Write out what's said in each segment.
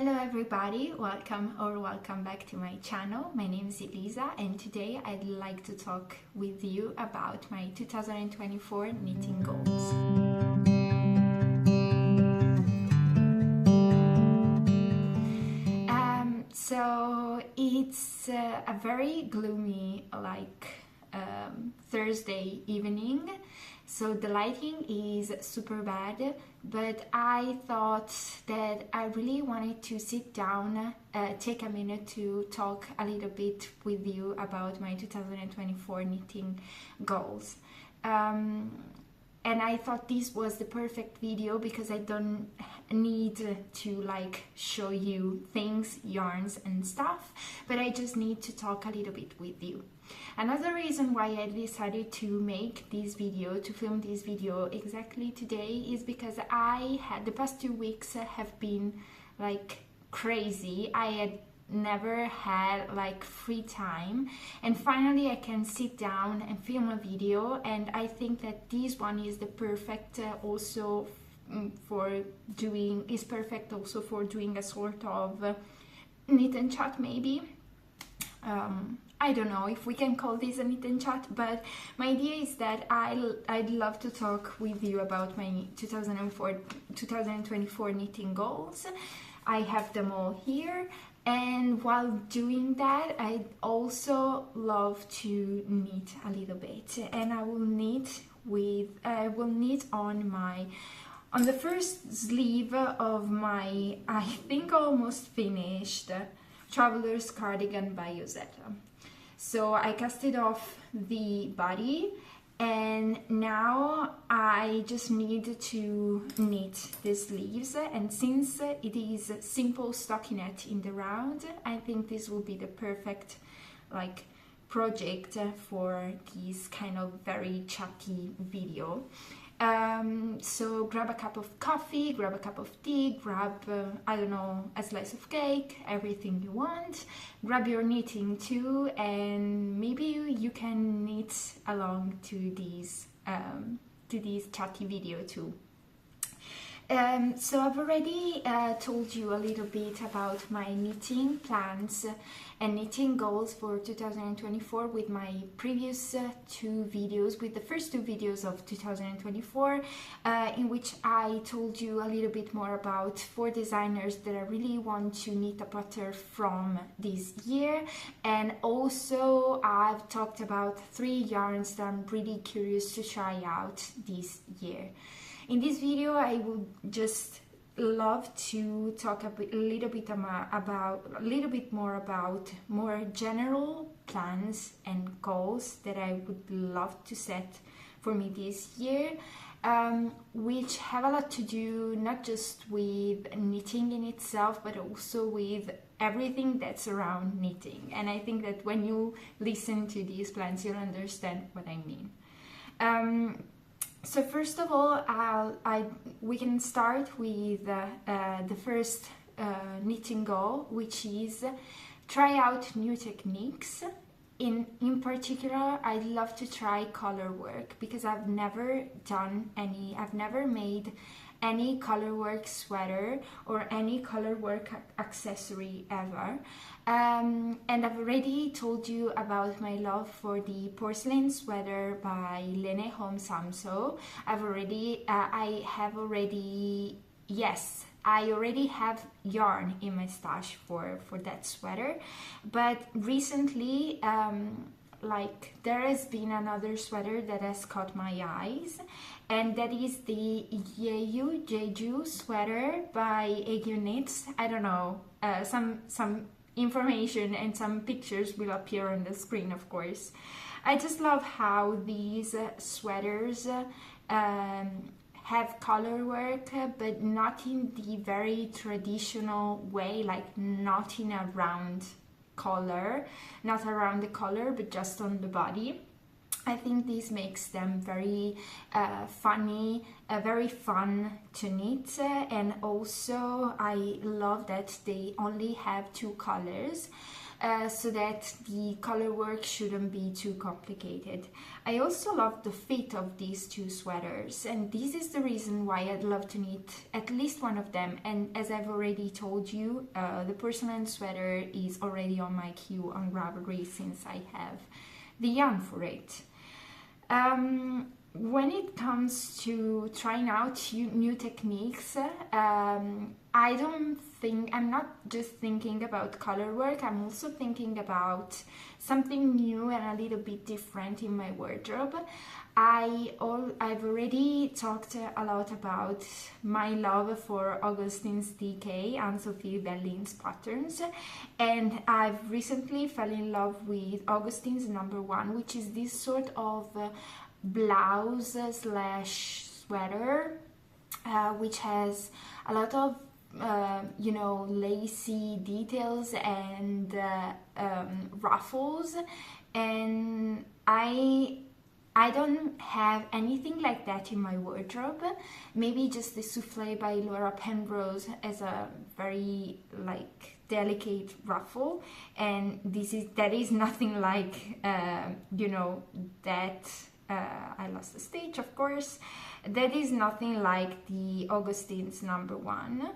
Hello everybody, welcome back to my channel. My name is Elisa and today I'd like to talk with you about my 2024 knitting goals. So it's a very gloomy Thursday evening, so the lighting is super bad, but I thought that I really wanted to sit down, take a minute to talk a little bit with you about my 2024 knitting goals. And I thought this was the perfect video because I don't need to show you things, yarns and stuff, but I just need to talk a little bit with you. Another reason why I decided to make this video, to film this video exactly today, is because the past 2 weeks have been crazy. I had never had free time, and finally I can sit down and film a video, and I think that this one is the perfect also for doing a sort of knit and chat, maybe. I don't know if we can call this a knit and chat, but my idea is that I'd love to talk with you about my 2024 knitting goals. I have them all here, and while doing that I'd also love to knit a little bit, and I will knit on the first sleeve of my, I think, almost finished Traveler's Cardigan by Rosetta. So I casted off the body, and now I just need to knit the sleeves, and since it is simple stockinette in the round, I think this will be the perfect project for this kind of very chatty video. So grab a cup of coffee, grab a cup of tea, grab, I don't know, a slice of cake, everything you want. Grab your knitting too, and maybe you can knit along to this chatty video too. So I've already told you a little bit about my knitting plans and knitting goals for 2024 with my previous two videos, with the first two videos of 2024, in which I told you a little bit more about 4 designers that I really want to knit a pattern from this year, and also I've talked about 3 yarns that I'm really curious to try out this year. In this video, I would just love to talk a little bit more about more general plans and goals that I would love to set for me this year, which have a lot to do not just with knitting in itself, but also with everything that's around knitting. And I think that when you listen to these plans, you'll understand what I mean. So first of all, we can start with the first knitting goal, which is try out new techniques. In particular, I'd love to try color work because I've never made any color work sweater or any color work accessory ever. And I've already told you about my love for the Porcelain sweater by Lene Home Samso. I already have yarn in my stash for that sweater, but recently there has been another sweater that has caught my eyes, and that is the Jeju sweater by Aegyoknit. I don't know, some information and some pictures will appear on the screen, of course. I just love how these sweaters have color work, but not in the very traditional way, not in a round collar, not around the collar, but just on the body. I think this makes them very very fun to knit, and also I love that they only have 2 colors. so that the color work shouldn't be too complicated. I also love the fit of these two sweaters, and this is the reason why I'd love to knit at least one of them. And as I've already told you, the Porcelain sweater is already on my queue on Ravelry since I have the yarn for it. When it comes to trying out new techniques, I'm not just thinking about color work, I'm also thinking about something new and a little bit different in my wardrobe. I've already talked a lot about my love for Augustinsdk and Sophie Berlin's patterns, and I've recently fell in love with Augustins #1, which is this sort of blouse slash sweater, which has a lot of lacy details and ruffles, and I don't have anything like that in my wardrobe. Maybe just the Souffle by Laura Penrose as a very delicate ruffle, and that is nothing like that. I lost the stage, of course. That is nothing like the Augustins #1.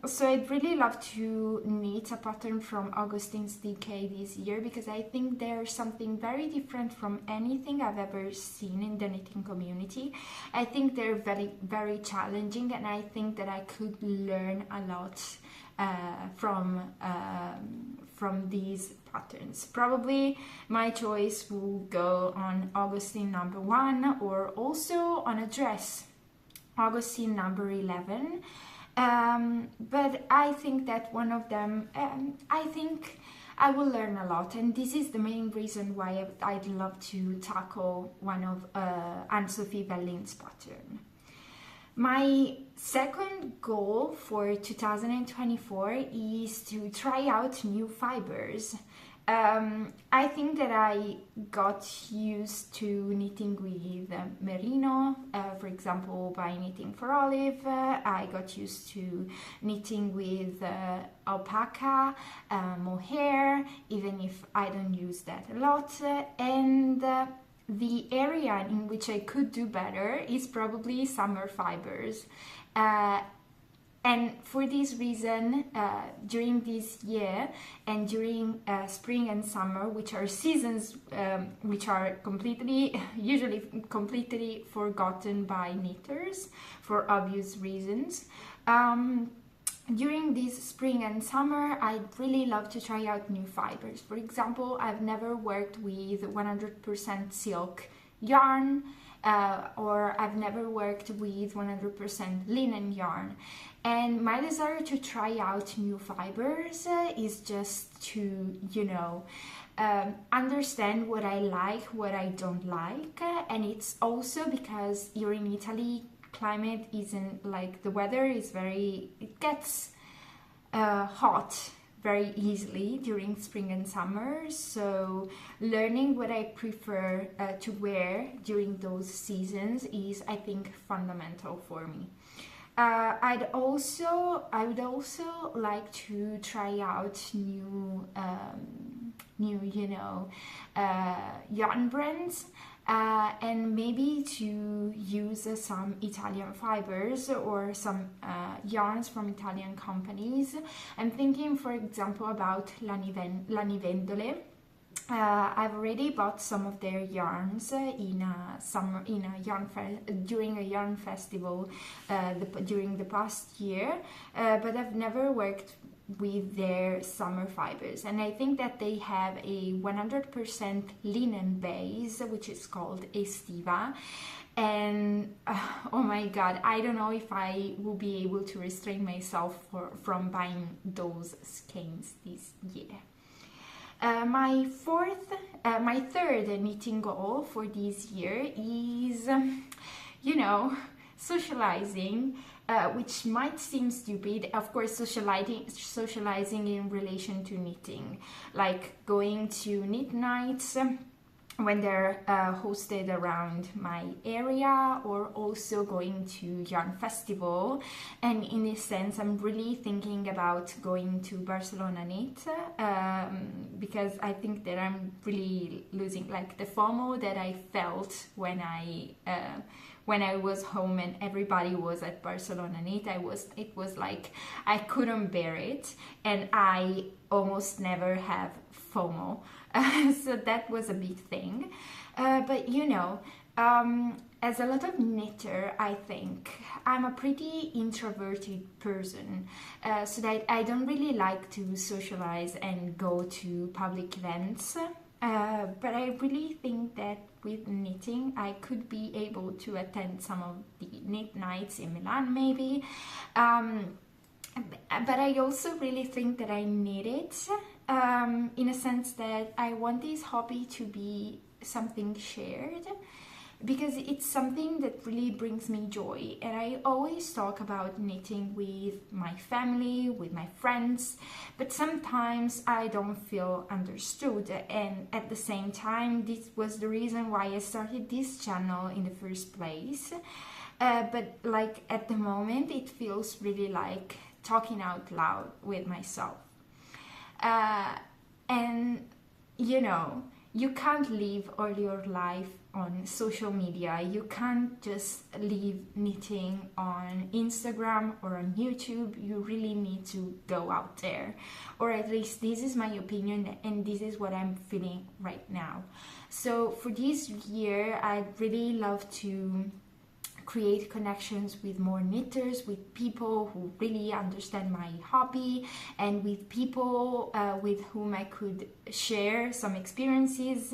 So I'd really love to knit a pattern from Augustinsdk this year, because I think there's something very different from anything I've ever seen in the knitting community. I think they're very, very challenging, and I think that I could learn a lot from these patterns. Probably my choice will go on Augustin #1, or also on a dress, Augustin #11. But I think that one of them, I think I will learn a lot, and this is the main reason why I'd love to tackle one of Anne-Sophie Berlin's pattern. My second goal for 2024 is to try out new fibers. I think that I got used to knitting with merino, for example, by knitting for Olive. I got used to knitting with alpaca, mohair, even if I don't use that a lot. And the area in which I could do better is probably summer fibers. And for this reason, during this year and during spring and summer, which are seasons which are usually completely forgotten by knitters for obvious reasons, during this spring and summer, I'd really love to try out new fibers. For example, I've never worked with 100% silk yarn, or I've never worked with 100% linen yarn. And my desire to try out new fibers is just to, understand what I like, what I don't like. And it's also because here in Italy, climate isn't like, the weather is it gets hot very easily during spring and summer, so learning what I prefer to wear during those seasons is, I think, fundamental for me. I would also like to try out new yarn brands, and maybe to use some Italian fibers or some yarns from Italian companies. I'm thinking, for example, about Lanivendole. I've already bought some of their yarns during a yarn festival during the past year, but I've never worked with their summer fibers, and I think that they have a 100% linen base, which is called Estiva, and oh my god, I don't know if I will be able to restrain myself from buying those skeins this year. My third knitting goal for this year is, socializing, which might seem stupid. Of course, socializing in relation to knitting, like going to knit nights, when they're hosted around my area, or also going to yarn festival. And in this sense, I'm really thinking about going to Barcelona Knit, because I think that I'm really losing like the FOMO that I felt when I was home and everybody was at Barcelona Knit. It was like I couldn't bear it, and I almost never have FOMO. So that was a big thing. But you know, as a lot of knitter, I think I'm a pretty introverted person, so that I don't really like to socialize and go to public events. But I really think that with knitting, I could be able to attend some of the knit nights in Milan, maybe. But I also really think that I need it, in a sense that I want this hobby to be something shared, because it's something that really brings me joy. And I always talk about knitting with my family, with my friends, but sometimes I don't feel understood. And at the same time, this was the reason why I started this channel in the first place. But like at the moment, it feels really like talking out loud with myself. And you know, you can't live all your life on social media. You can't just leave knitting on Instagram or on YouTube. You really need to go out there, or at least this is my opinion, and this is what I'm feeling right now. So for this year, I'd really love to create connections with more knitters, with people who really understand my hobby, and with people with whom I could share some experiences,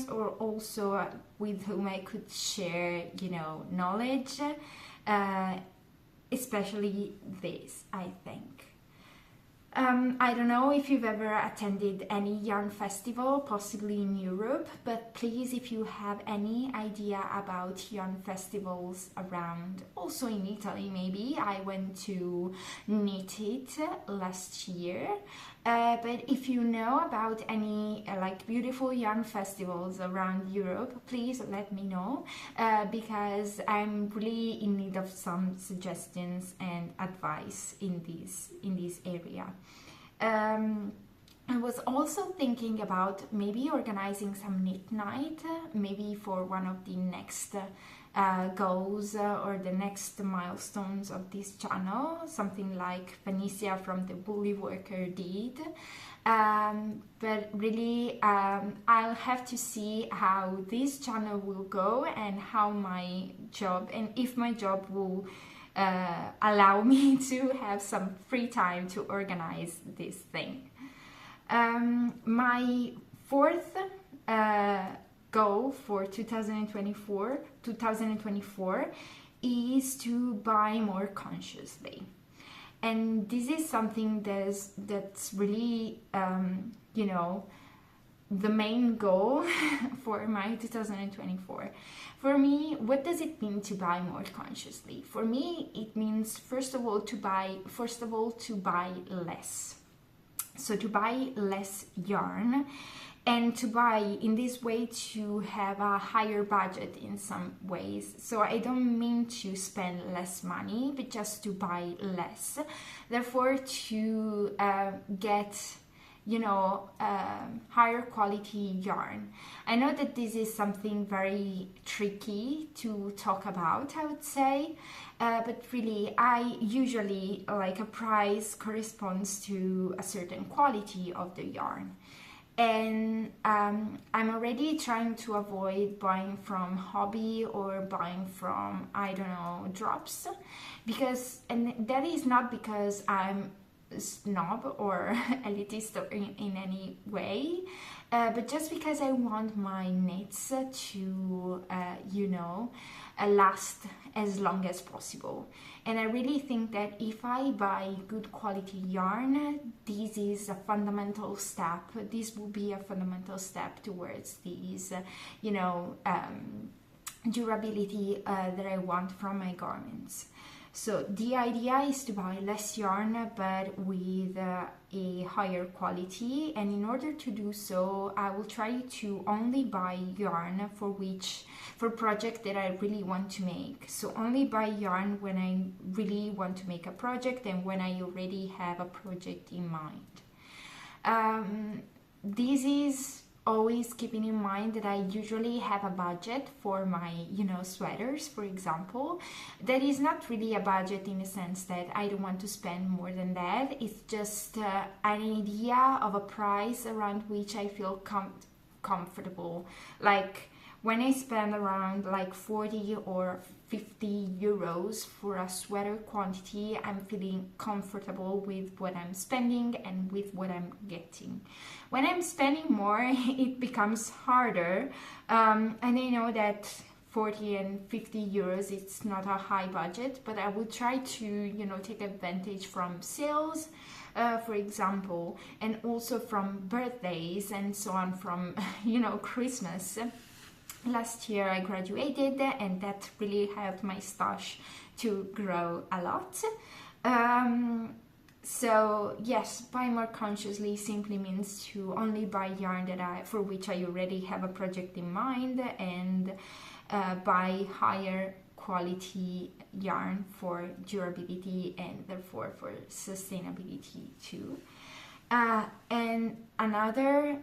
or also with whom I could share, you know, knowledge, especially this, I think. I don't know if you've ever attended any yarn festival, possibly in Europe, but please, if you have any idea about yarn festivals around, also in Italy maybe. I went to Knit It last year, but if you know about any like beautiful yarn festivals around Europe, please let me know, because I'm really in need of some suggestions and advice in this area. I was also thinking about maybe organizing some knit night, maybe for one of the next goals or the next milestones of this channel, something like Vanicia from the Woolly Worker did. But really, I'll have to see how this channel will go, and how my job, and if my job will allow me to have some free time to organize this thing. My fourth goal for 2024 is to buy more consciously. And this is something that's really, you know, the main goal for my 2024. For me, what does it mean to buy more consciously? For me, it means first of all to buy less. So to buy less yarn, and to buy in this way to have a higher budget in some ways. So I don't mean to spend less money, but just to buy less. Therefore, to get, you know, higher quality yarn. I know that this is something very tricky to talk about, I would say, but really, I usually like a price corresponds to a certain quality of the yarn. And I'm already trying to avoid buying from hobby or buying from, I don't know, drops, because, and that is not because I'm snob or elitist in any way, but just because I want my knits to, you know, last as long as possible. And I really think that if I buy good quality yarn, this is a fundamental step. This will be a fundamental step towards these, you know, durability that I want from my garments. So the idea is to buy less yarn but with a higher quality, and in order to do so I will try to only buy yarn for projects that I really want to make. So only buy yarn when I really want to make a project and when I already have a project in mind. This is always keeping in mind that I usually have a budget for my, sweaters, for example. That is not really a budget in the sense that I don't want to spend more than that. It's just an idea of a price around which I feel comfortable. Like when I spend around like 40 or 50 euros for a sweater quantity, I'm feeling comfortable with what I'm spending and with what I'm getting. When I'm spending more, it becomes harder, and I know that 40 and 50 euros, it's not a high budget, but I will try to, take advantage from sales, for example, and also from birthdays and so on, from, Christmas. Last year I graduated and that really helped my stash to grow a lot. So yes, buy more consciously simply means to only buy yarn for which I already have a project in mind, and buy higher quality yarn for durability and therefore for sustainability too. And another,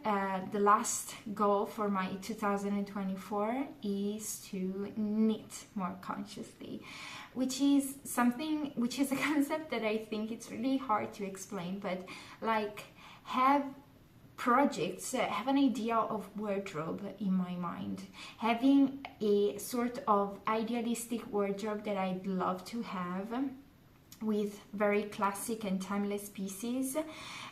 the last goal for my 2024 is to knit more consciously, which is a concept that I think it's really hard to explain, but like have an idea of wardrobe in my mind, having a sort of idealistic wardrobe that I'd love to have, with very classic and timeless pieces,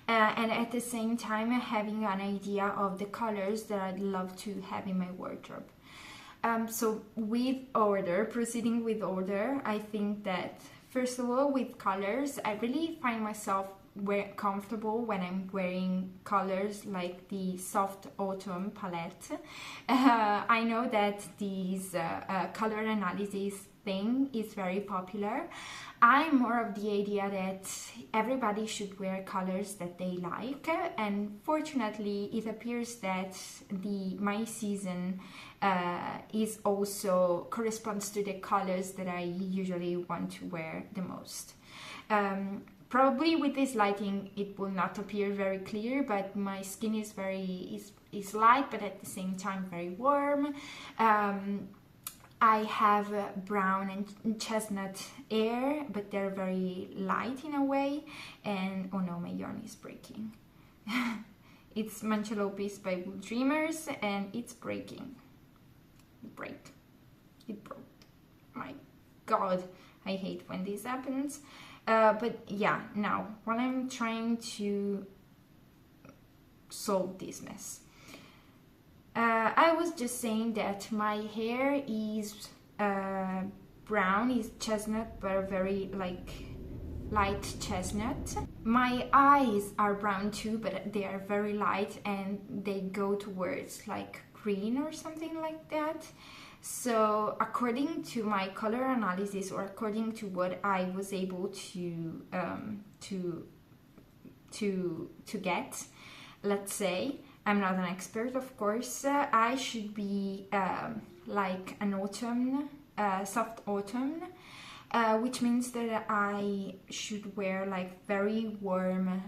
and at the same time having an idea of the colors that I'd love to have in my wardrobe. So proceeding with order, I think that first of all with colors, I really find myself comfortable when I'm wearing colors like the soft autumn palette. I know that these color analysis thing is very popular. I'm more of the idea that everybody should wear colors that they like, and fortunately it appears that my season is also corresponds to the colors that I usually want to wear the most. Probably with this lighting it will not appear very clear, but my skin is light but at the same time very warm. I have brown and chestnut hair, but they're very light in a way. And oh no, my yarn is breaking. It's Manchalopis by Wool Dreamers, and it's breaking. It broke. My God, I hate when this happens. But yeah, now when I'm trying to solve this mess, I was just saying that my hair is brown, is chestnut, but very light chestnut. My eyes are brown too, but they are very light and they go towards like green or something like that. So according to my color analysis, or according to what I was able to get, let's say, I'm not an expert, of course. I should be like an autumn, soft autumn, which means that I should wear like very warm,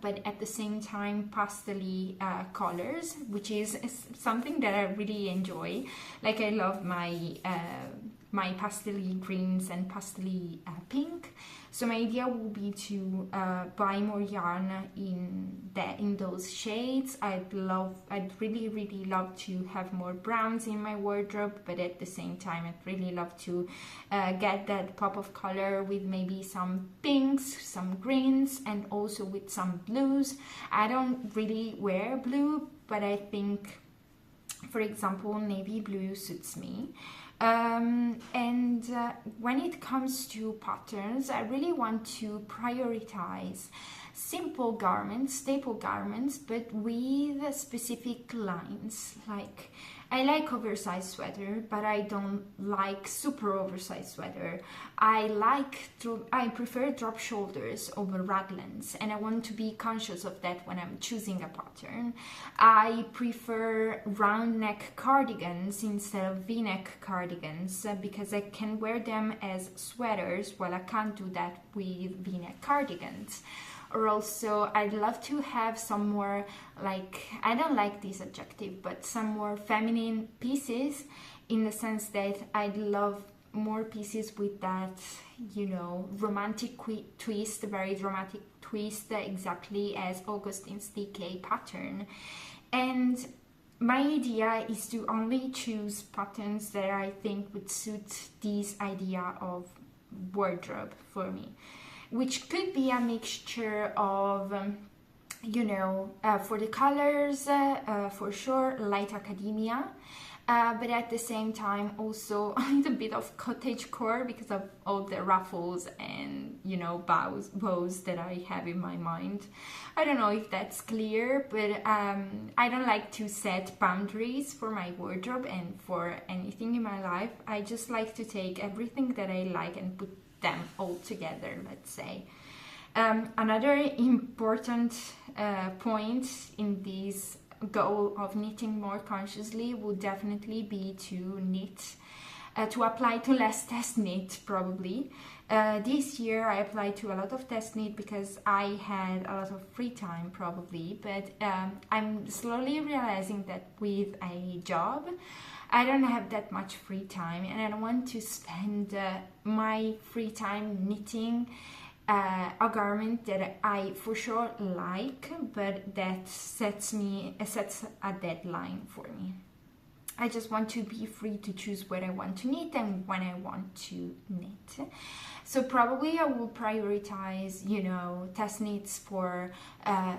but at the same time pastel-y colors, which is something that I really enjoy. Like I love my pastel-y greens and pastel-y pink. So my idea will be to buy more yarn in those shades. I'd really love to have more browns in my wardrobe, but at the same time I'd really love to get that pop of color with maybe some pinks, some greens, and also with some blues. I don't really wear blue, but I think, for example, navy blue suits me. And when it comes to patterns, I really want to prioritize simple garments, staple garments, but with specific lines. Like I like oversized sweater, but I don't like super oversized sweater. I prefer drop shoulders over raglans, and I want to be conscious of that when I'm choosing a pattern. I prefer round neck cardigans instead of v-neck cardigans because I can wear them as sweaters, while I can't do that with v-neck cardigans. Or also, I'd love to have some more, like, I don't like this adjective, but some more feminine pieces, in the sense that I'd love more pieces with that, you know, romantic twist, very dramatic twist, exactly as Augustinsdk pattern. And my idea is to only choose patterns that I think would suit this idea of wardrobe for me, which could be a mixture of, you know, for the colors, for sure, light academia, but at the same time also a little bit of cottagecore because of all the ruffles and, you know, bows that I have in my mind. I don't know if that's clear, but I don't like to set boundaries for my wardrobe and for anything in my life. I just like to take everything that I like and put them all together, let's say. Another important point in this goal of knitting more consciously would definitely be to knit, to apply to less test knit probably. This year I applied to a lot of test knit because I had a lot of free time probably, but I'm slowly realizing that with a job I don't have that much free time, and I don't want to spend my free time knitting a garment that I for sure like, but that sets a deadline for me. I just want to be free to choose what I want to knit and when I want to knit. So probably I will prioritize, you know, test knits for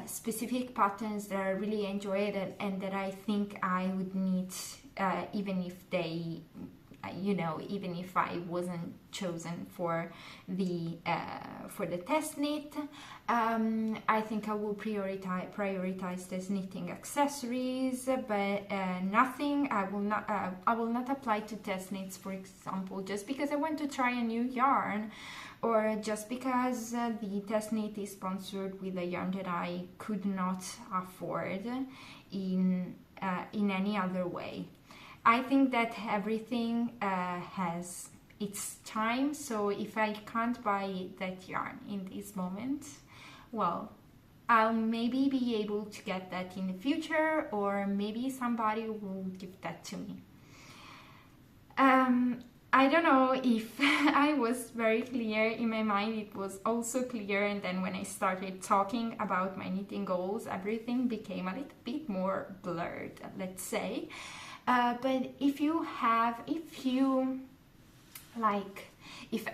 specific patterns that I really enjoy it and that I think I would knit even if they, you know, even if I wasn't chosen for the test knit. I think I will prioritize test knitting accessories, but nothing. I will not apply to test knits, for example, just because I want to try a new yarn, or just because the test knit is sponsored with a yarn that I could not afford in any other way. I think that everything has its time, so if I can't buy that yarn in this moment, well, I'll maybe be able to get that in the future, or maybe somebody will give that to me. I don't know if I was very clear in my mind. It was also clear, and then when I started talking about my knitting goals, everything became a little bit more blurred, let's say. But if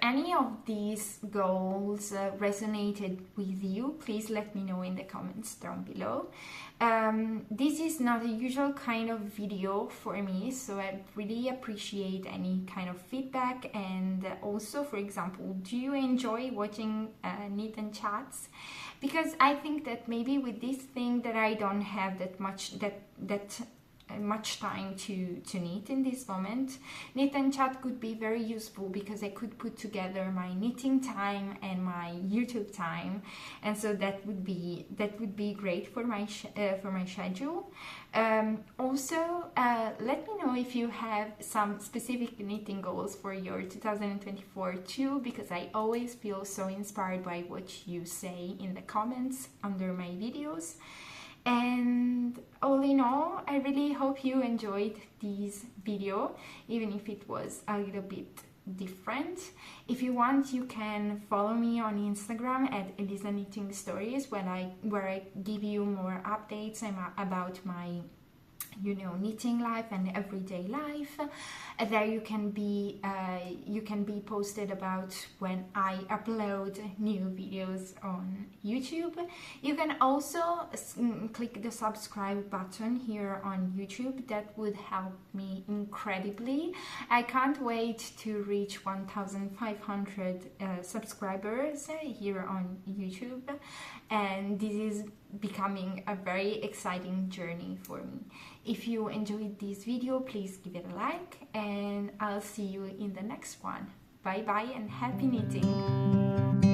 any of these goals resonated with you, please let me know in the comments down below. This is not a usual kind of video for me, so I really appreciate any kind of feedback. And also, for example, do you enjoy watching knit and chats? Because I think that maybe with this thing that I don't have that much time to knit in this moment, knit and chat could be very useful, because I could put together my knitting time and my YouTube time, and so that would be great for my schedule. Also, let me know if you have some specific knitting goals for your 2024 too, because I always feel so inspired by what you say in the comments under my videos. And all in all, I really hope you enjoyed this video, even if it was a little bit different. If you want, you can follow me on Instagram at Elisa Knitting Stories, where I give you more updates about my knitting life and everyday life. There you can be posted about when I upload new videos on YouTube. You can also click the subscribe button here on YouTube. That would help me incredibly. I can't wait to reach 1,500 subscribers here on YouTube, and this is becoming a very exciting journey for me. If you enjoyed this video, please give it a like, and I'll see you in the next one. Bye bye and happy knitting!